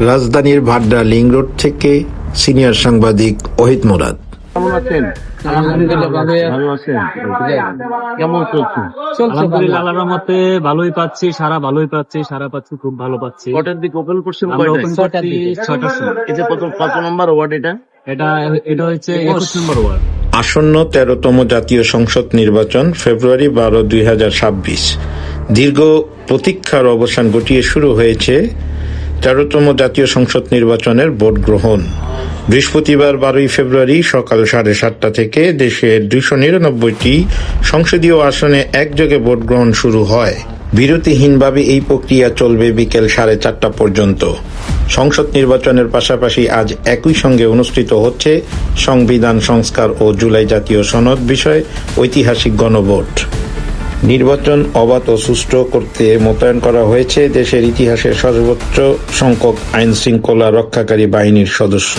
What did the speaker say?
রাজধানীর ভাড্ডা link road থেকে senior সাংবাদিক ওহিদ মুরাদ। কেমন আছেন? আলহামদুলিল্লাহ ভালো আছেন? কেমন চলছে? আলহামদুলিল্লাহ আল্লাহর রহমতে ভালোই পাচ্ছি, সারা পাচ্ছি, খুব ভালো পাচ্ছি। কটার দিকে ওপেন করছেন? আমরা কয়টায়? ওপেন করছি 6টার সময়। এই যে কত নম্বর ওয়ার্ড এটা? এটা হচ্ছে 21 নম্বর ওয়ার্ড। আসন্ন 13তম জাতীয় সংসদ নির্বাচন ফেব্রুয়ারি 12, 2026। দীর্ঘ প্রতীক্ষার অবসান ঘটিয়ে শুরু হয়েছে 13তম জাতীয় সংসদ নির্বাচনের ভোট গ্রহণ। বৃহস্পতিবার 12 ফেব্রুয়ারি সকাল 7:30 থেকে দেশের 299টি সংসদীয় আসনে একযোগে ভোট গ্রহণ শুরু হয়। বিরতিহীনভাবে এই প্রক্রিয়া চলবে বিকেল 4:30 পর্যন্ত। সংসদ নির্বাচনের পাশাপাশি আজ একই সঙ্গে অনুষ্ঠিত হচ্ছে সংবিধান সংস্কার ও জুলাই জাতীয় সনদ বিষয়ে ঐতিহাসিক গণভোট। নির্বাচন অবাধ ও সুষ্ঠু করতে মোতায়েন করা হয়েছে দেশের ইতিহাসের সর্বোচ্চ সংখ্যক আইন শৃঙ্খলা রক্ষাকারী বাহিনীর সদস্য।